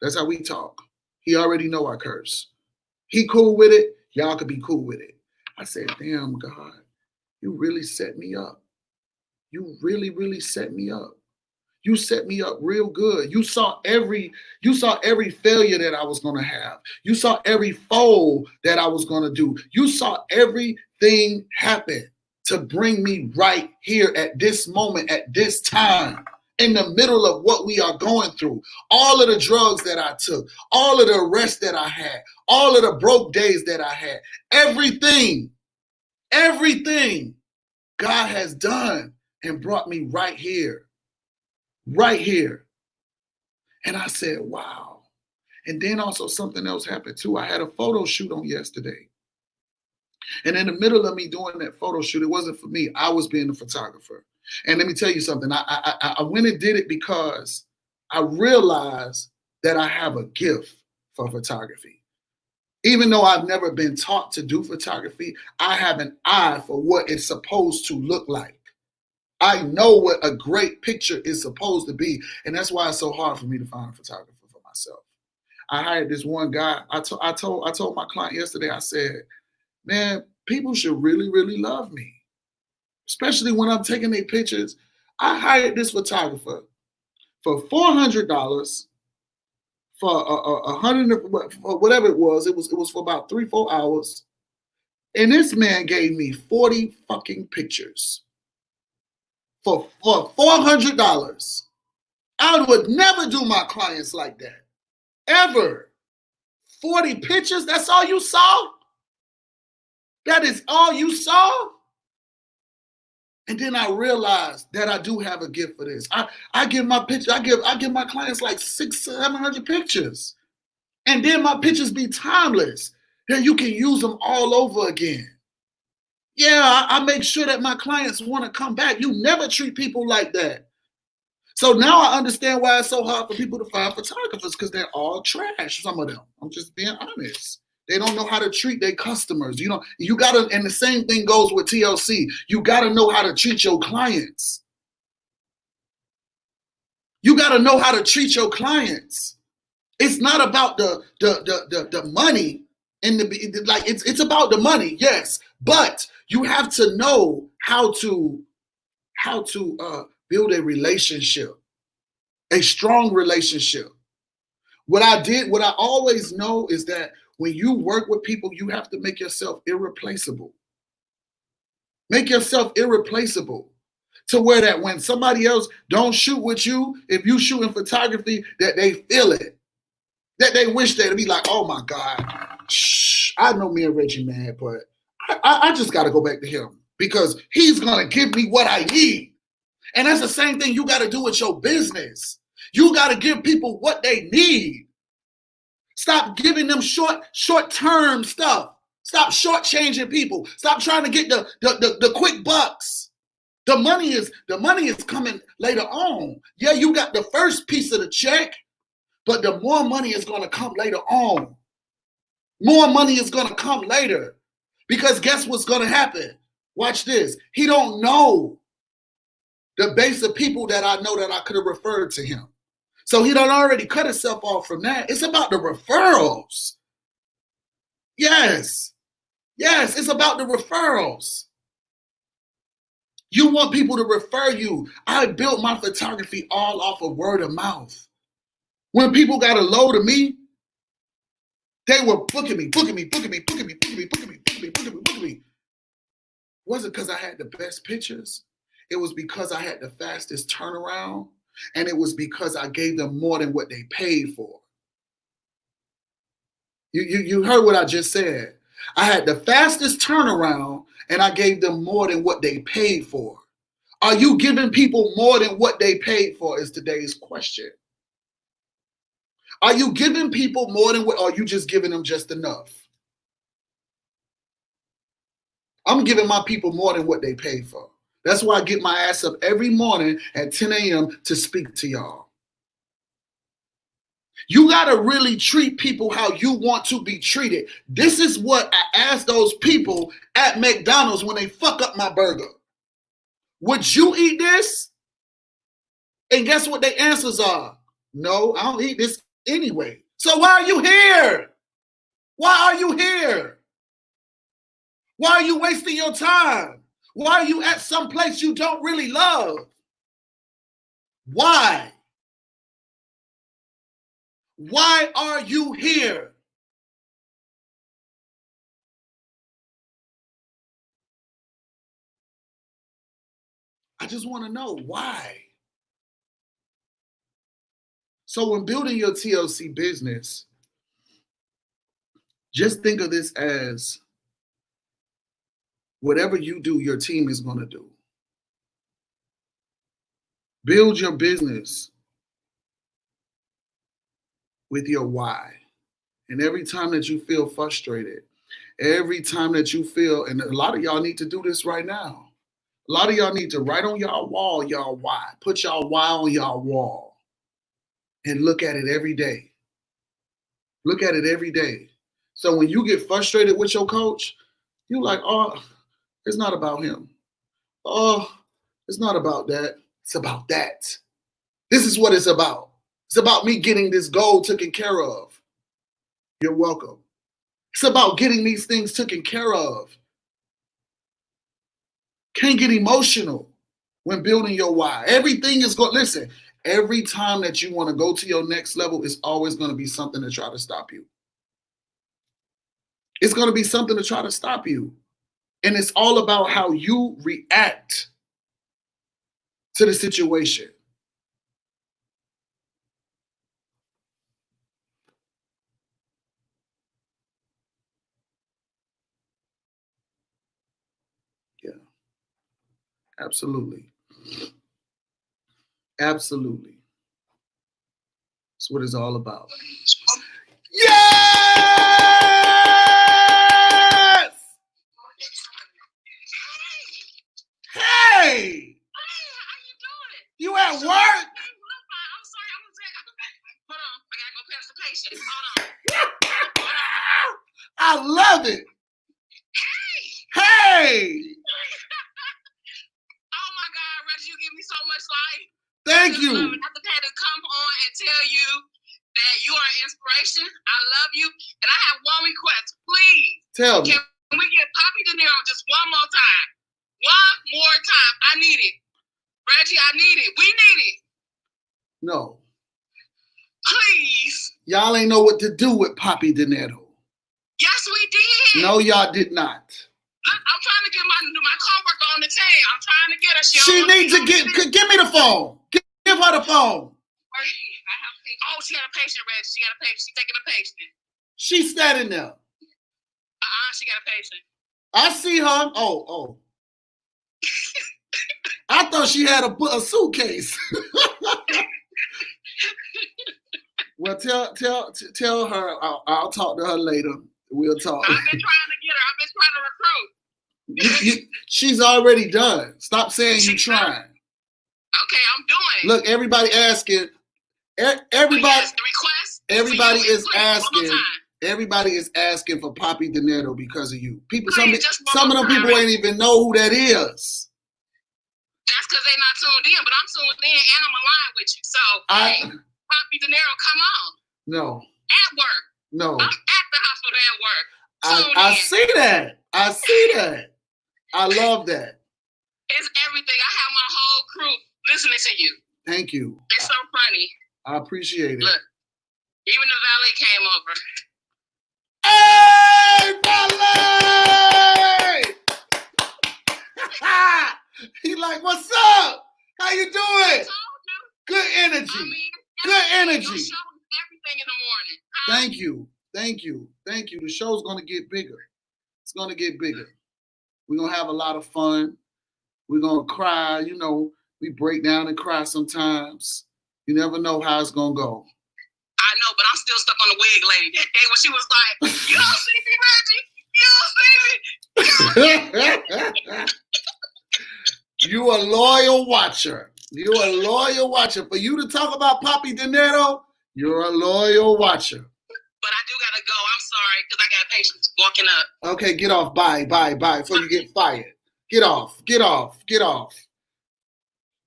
That's how we talk. He already know I curse. He cool with it. Y'all could be cool with it. I said, damn, God, you really set me up. You really set me up. You set me up real good. You saw every failure that I was going to have. You saw every fold that I was going to do. You saw everything happen to bring me right here at this moment, at this time, in the middle of what we are going through. All of the drugs that I took, all of the arrests that I had, all of the broke days that I had, everything God has done and brought me right here. Right here. And I said, wow. And then also something else happened too. I had a photo shoot on yesterday. And in the middle of me doing that photo shoot, it wasn't for me. I was being the photographer. And let me tell you something. I went and did it because I realized that I have a gift for photography. Even though I've never been taught to do photography, I have an eye for what it's supposed to look like. I know what a great picture is supposed to be. And that's why it's so hard for me to find a photographer for myself. I hired this one guy. I told my client yesterday, I said, man, people should really, really love me, especially when I'm taking their pictures. I hired this photographer for $400 for a hundred, whatever it was. It was for about 3-4 hours, and this man gave me 40 fucking pictures for $400. I would never do my clients like that, ever. 40 pictures? That's all you saw? That is all you saw? And then I realized that I do have a gift for this. I give my picture, I give my clients like 600-700 pictures. And then my pictures be timeless. Then you can use them all over again. Yeah, I make sure that my clients want to come back. You never treat people like that. So now I understand why it's so hard for people to find photographers, because they're all trash, some of them. I'm just being honest. They don't know how to treat their customers. You know, you gotta, and the same thing goes with TLC. You gotta know how to treat your clients. You gotta know how to treat your clients. It's not about the money and it's about the money, yes, but you have to know how to build a relationship, a strong relationship. What I always know is that when you work with people, you have to make yourself irreplaceable. Make yourself irreplaceable to where that when somebody else don't shoot with you, if you shoot in photography, that they feel it. That they wish they'd be like, oh my God, I know me and Reggie mad, but I just got to go back to him because he's going to give me what I need. And that's the same thing you got to do with your business. You got to give people what they need. Stop giving them short-term stuff. Stop shortchanging people. Stop trying to get the quick bucks. The money is coming later on. Yeah, you got the first piece of the check, but the more money is going to come later on. More money is going to come later. Because guess what's going to happen? Watch this. He don't know the base of people that I know that I could have referred to him. So he done already cut himself off from that. It's about the referrals. Yes, it's about the referrals. You want people to refer you. I built my photography all off of word of mouth. When people got a load of me, they were booking me. Wasn't because I had the best pictures. It was because I had the fastest turnaround. And it was because I gave them more than what they paid for. You heard what I just said. I had the fastest turnaround and I gave them more than what they paid for. Are you giving people more than what they paid for is today's question. Are you giving people more than what, or are you just giving them just enough? I'm giving my people more than what they paid for. That's why I get my ass up every morning at 10 a.m. to speak to y'all. You got to really treat people how you want to be treated. This is what I asked those people at McDonald's when they fuck up my burger. Would you eat this? And guess what their answers are? No, I don't eat this anyway. So why are you here? Why are you here? Why are you wasting your time? Why are you at some place you don't really love? Why? Why are you here? I just want to know why. So when building your TLC business, just think of this as whatever you do, your team is going to do. Build your business with your why. And every time that you feel frustrated, every time that you feel, and a lot of y'all need to do this right now. A lot of y'all need to write on y'all wall, y'all why. Put y'all why on y'all wall and look at it every day. Look at it every day. So when you get frustrated with your coach, you're like, oh, it's not about him. Oh, it's not about that. It's about that. This is what it's about. It's about me getting this goal taken care of. You're welcome. It's about getting these things taken care of. Can't get emotional when building your why. Everything is going, listen, every time that you want to go to your next level, it's always going to be something to try to stop you. It's going to be something to try to stop you. And it's all about how you react to the situation. Yeah, absolutely. Absolutely. That's what it's all about. Yes! Hey! How you doing? You at work? I'm sorry. I was at. Hold on. I gotta go past the patient. Hold on. I love it. Hey! Oh my God, Reggie, you give me so much life. Thank you. I just had to come on and tell you that you are an inspiration. I love you. And I have one request. Please. Tell me. Can we get Poppy De Niro just one more time? One more time. I need it. Reggie, I need it. We need it. No. Please. Y'all ain't know what to do with Poppy De Niro. Yes, we did. No, y'all did not. Look, I'm trying to get my coworker on the team. I'm trying to get her. She needs to give me the phone. Give her the phone. Oh, she got a patient, Reggie. She got a patient. She's taking a patient. She's standing there. She got a patient. I see her. Oh. I thought she had a suitcase. Well, tell her I'll talk to her later. We'll talk. I've been trying to get her. I've been trying to recruit. She's already done. Stop saying you trying. Okay, I'm doing it. Look, everybody asking. Everybody. The request. Everybody is asking. Everybody is asking for Poppy De Niro because of you. People, some of them people ain't even know who that is. That's because they're not tuned in, but I'm tuned in and I'm aligned with you. So, hey, Poppy De Niro, come on. No. At work. No. I'm at the hospital at work. I see that. I see that. I love that. It's everything. I have my whole crew listening to you. Thank you. It's so funny. I appreciate it. Look, even the valet came over. Hey, valet! He like, what's up? How you doing? Good energy. Good energy. Everything in the morning. Thank you. Thank you. Thank you. The show's going to get bigger. It's going to get bigger. We're going to have a lot of fun. We're going to cry. You know, we break down and cry sometimes. You never know how it's going to go. I know, but I'm still stuck on the wig lady. That day when she was like, you don't see me, Reggie. You don't see me. You a loyal watcher. You're a loyal watcher. For you to talk about Poppy De Niro, you're a loyal watcher. But I do gotta go. I'm sorry, because I got patients walking up. Okay, get off. Bye. Before you get fired. Get off.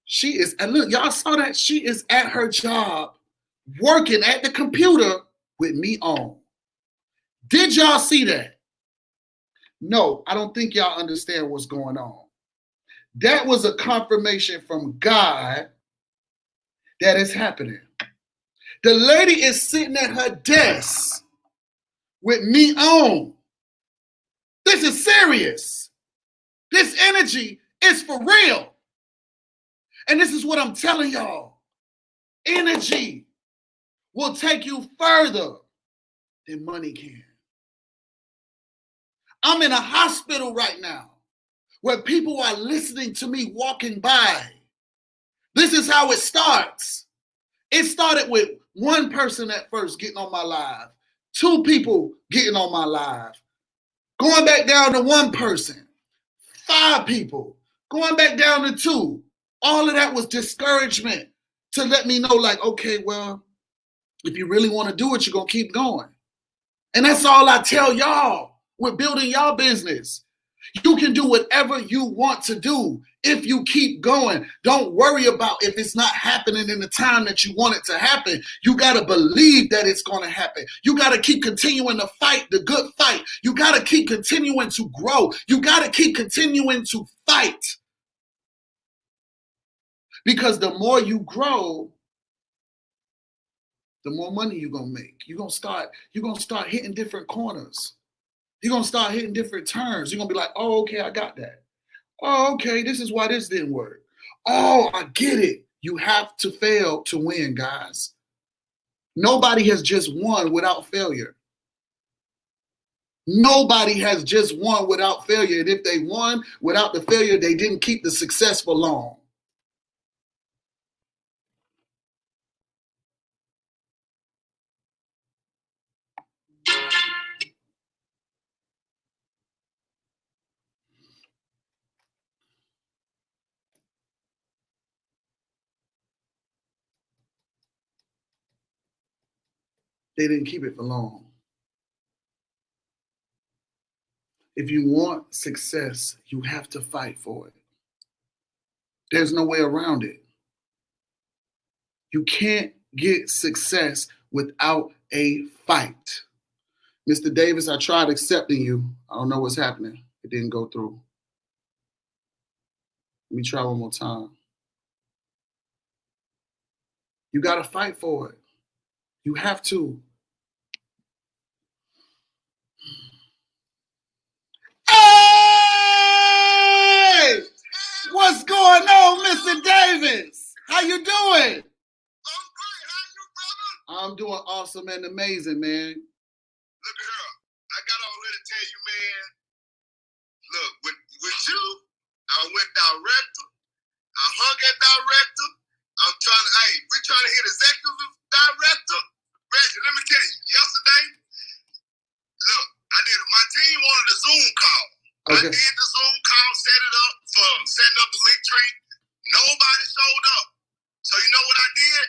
She is, and look, y'all saw that? She is at her job, working at the computer with me on. Did y'all see that? No, I don't think y'all understand what's going on. That was a confirmation from God that is happening. The lady is sitting at her desk with me on. This is serious. This energy is for real. And this is what I'm telling y'all. Energy will take you further than money can. I'm in a hospital right now where people are listening to me walking by. This is how it starts. It started with one person at first getting on my live, 2 people getting on my live, going back down to 1 person, 5 people, going back down to 2. All of that was discouragement to let me know, like, okay, well, if you really want to do it, you're going to keep going. And that's all I tell y'all with building y'all business. You can do whatever you want to do if you keep going. Don't worry about if it's not happening in the time that you want it to happen. You got to believe that it's going to happen. You got to keep continuing to fight the good fight. You got to keep continuing to grow. You got to keep continuing to fight. Because the more you grow, the more money you're going to make. You're going to start hitting different corners. You're going to start hitting different turns. You're going to be like, oh, okay, I got that. Oh, okay, this is why this didn't work. Oh, I get it. You have to fail to win, guys. Nobody has just won without failure. Nobody has just won without failure. And if they won without the failure, they didn't keep the success for long. They didn't keep it for long. If you want success, you have to fight for it. There's no way around it. You can't get success without a fight. Mr. Davis, I tried accepting you. I don't know what's happening. It didn't go through. Let me try one more time. You got to fight for it. You have to. Hey! What's going on, Mr. Davis? How you doing? I'm great. How you, brother? I'm doing awesome and amazing, man. Look here. I got all here to tell you, man. Look, with you, I went director. I hung at director. We're trying to hit executive director. Reggie, let me tell you, yesterday, look, my team wanted a Zoom call. Okay. I did the Zoom call, set it up for setting up the link tree. Nobody showed up. So you know what I did?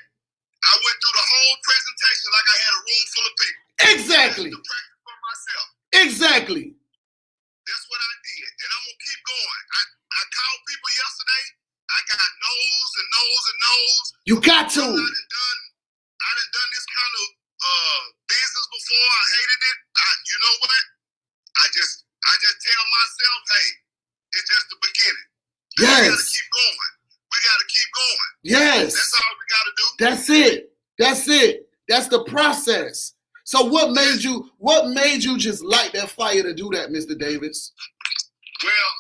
I went through the whole presentation like I had a room full of people. Exactly. To practice for myself. Exactly. That's what I did. And I'm going to keep going. I called people yesterday. I got no's and no's and no's. You got to. I done done this kind of business before. I hated it. You know what? I just tell myself, hey, it's just the beginning. Yes. We got to keep going. We got to keep going. Yes. That's all we got to do. That's it. That's it. That's the process. So what made you just light that fire to do that, Mr. Davis? Well,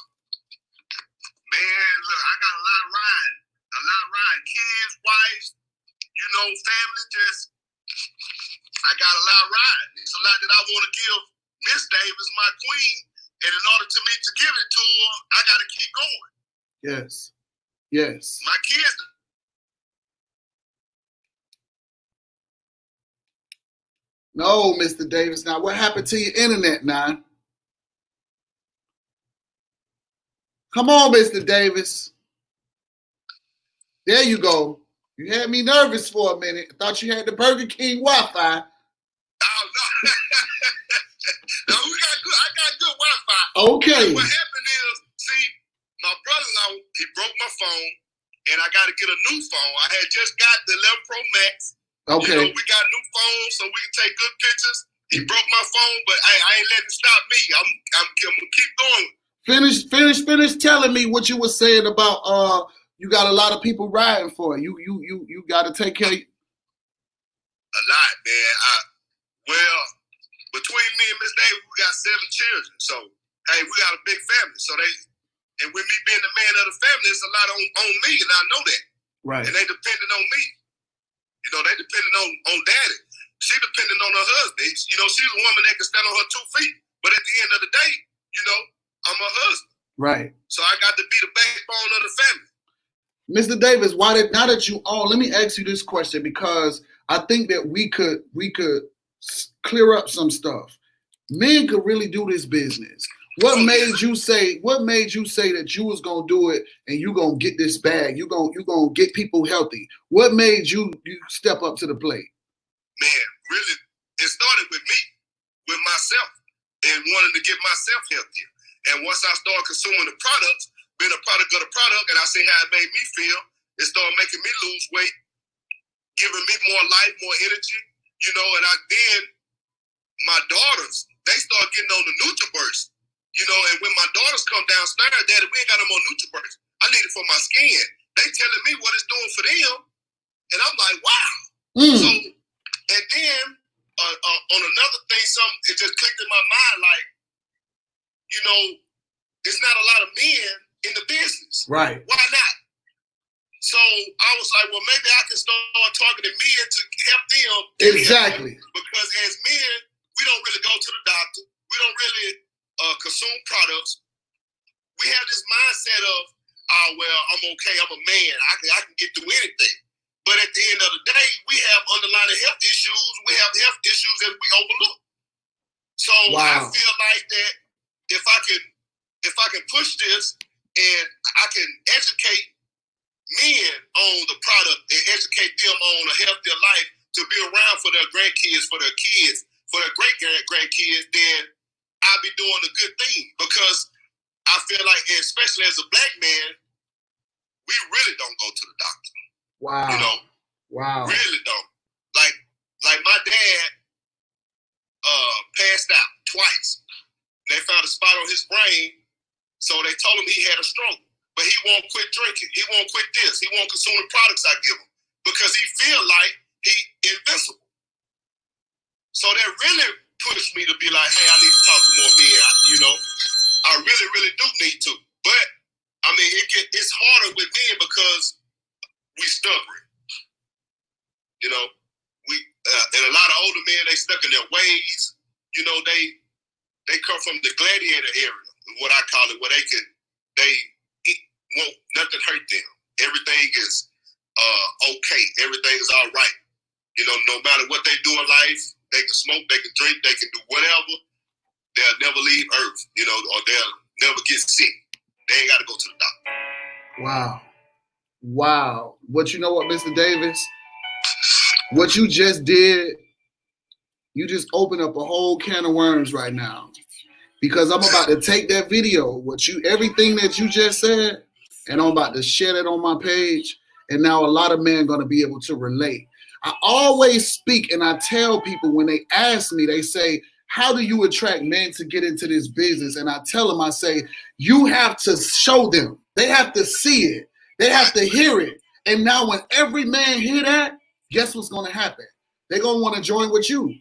man, look, I got a lot riding. Kids, wives, family, I got a lot riding. It's a lot that I want to give Miss Davis, my queen, and in order to me to give it to her, I got to keep going. Yes. Yes. My kids. No, Mr. Davis. Now, what happened to your internet now? Come on, Mr. Davis. There you go. You had me nervous for a minute. I thought you had the Burger King Wi-Fi. Oh, no. No, I got good Wi-Fi. Okay. What happened is, see, my brother-in-law, he broke my phone, and I got to get a new phone. I had just got the 11 Pro Max. Okay. We got new phones so we can take good pictures. He broke my phone, but I ain't letting it stop me. I'm gonna keep going. Finish telling me what you were saying about you got a lot of people riding for it. You got to take care of you. A lot, man. Well, between me and Miss Davis, we got 7 children. So hey, we got a big family. So and with me being the man of the family, it's a lot on me, and I know that. Right. And they depending on me. They depending on daddy. She depending on her husband. She's a woman that can stand on her 2 feet. But at the end of the day, I'm her husband. Right. So I got to be the backbone of the family. Mr. Davis, now that you own, let me ask you this question, because I think that we could clear up some stuff. Men could really do this business. What made you say that you was gonna do it and you gonna get this bag? You gonna get people healthy. What made you step up to the plate? Man, really, it started with me, with myself, and wanting to get myself healthier. And once I started consuming the products, being a product of the product, and I see how it made me feel, it started making me lose weight, giving me more life, more energy, you know, and then my daughters, they start getting on the NutriBurst, you know, and when my daughters come downstairs, Daddy, we ain't got no more NutriBurst. I need it for my skin. They telling me what it's doing for them, and I'm like, wow. So, and then on another thing, it just clicked in my mind, like, you know, there's not a lot of men in the business. Right. Why not? So I was like, well, maybe I can start talking to men to help them. Exactly. Because as men, we don't really go to the doctor. We don't really consume products. We have this mindset of, oh, well, I'm okay. I'm a man. I can get through anything. But at the end of the day, we have underlying health issues. We have health issues that we overlook. So I feel like that if I can push this and I can educate men on the product and educate them on a healthier life to be around for their grandkids, for their kids, for their great-grandkids, then I'll be doing a good thing. Because I feel like, especially as a black man, we really don't go to the doctor. Wow. You know? Wow. Really don't. Like my dad passed out twice. They found a spot on his brain, so they told him he had a stroke. But he won't quit drinking. He won't quit this. He won't consume the products I give him because he feel like he invincible. So that really pushed me to be like, hey, I need to talk to more men. You know, I really, really do need to. But I mean, it's harder with men because we stubborn. You know, and a lot of older men, they stuck in their ways. You know, they come from the gladiator era, what I call it, where they won't nothing hurt them. Everything is okay. Everything is all right. You know, no matter what they do in life, they can smoke, they can drink, they can do whatever. They'll never leave Earth, you know, or they'll never get sick. They ain't got to go to the doctor. Wow. Wow. But you know what, Mr. Davis? What you just did, you just opened up a whole can of worms right now. Because I'm about to take that video, everything that you just said, and I'm about to share it on my page. And now a lot of men are going to be able to relate. I always speak and I tell people when they ask me, they say, how do you attract men to get into this business? And I tell them, I say, you have to show them. They have to see it. They have to hear it. And now when every man hear that, guess what's going to happen? They're going to want to join with you.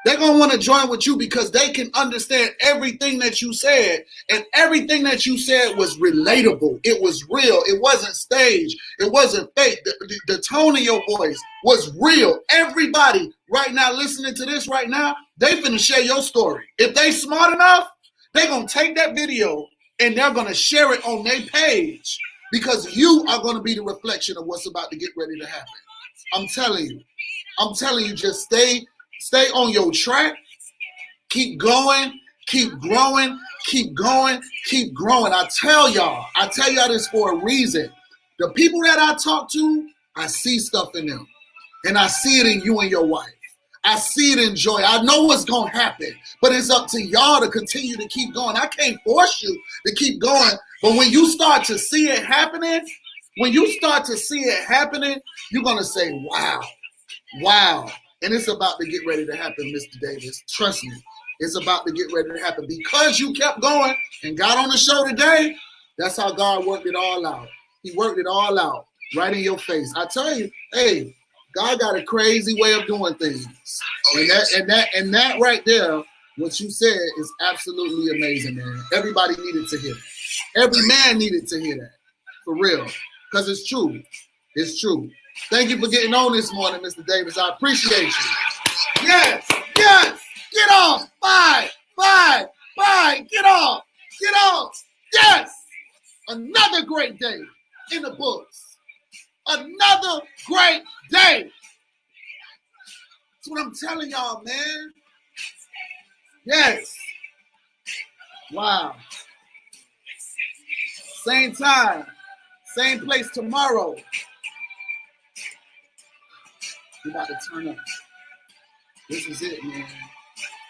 They're going to want to join with you because they can understand everything that you said. And everything that you said was relatable. It was real. It wasn't staged. It wasn't fake. The tone of your voice was real. Everybody right now listening to this right now, they finna share your story. If they smart enough, they're going to take that video and they're going to share it on their page because you are going to be the reflection of what's about to get ready to happen. I'm telling you, just stay on your track. Keep going, keep growing, keep going, keep growing. I tell y'all this for a reason. The people that I talk to, I see stuff in them. And I see it in you and your wife. I see it in Joy. I know what's going to happen. But it's up to y'all to continue to keep going. I can't force you to keep going. But when you start to see it happening, you're going to say, wow. And it's about to get ready to happen, Mr. Davis. Trust me. It's about to get ready to happen. Because you kept going and got on the show today, that's how God worked it all out. He worked it all out right in your face. I tell you, hey, God got a crazy way of doing things. And that right there, what you said is absolutely amazing, man. Everybody needed to hear that. Every man needed to hear that. For real. Because it's true. It's true. Thank you for getting on this morning, Mr. Davis. I appreciate you. Yes. Get off. Bye. Get off. Yes. Another great day in the books. Another great day. That's what I'm telling y'all, man. Yes. Wow. Same time, same place tomorrow. We're about to turn up. This is it, man.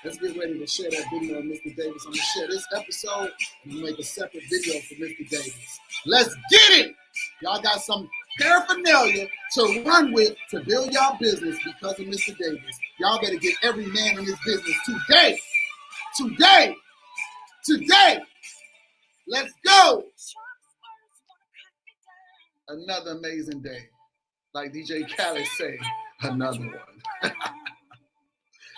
Let's get ready to share that video of Mr. Davis. I'm going to share this episode and make a separate video for Mr. Davis. Let's get it. Y'all got some paraphernalia to run with to build y'all business because of Mr. Davis. Y'all better get every man in this business today. Today. Today. Let's go. Another amazing day. Like DJ Khaled say, another one.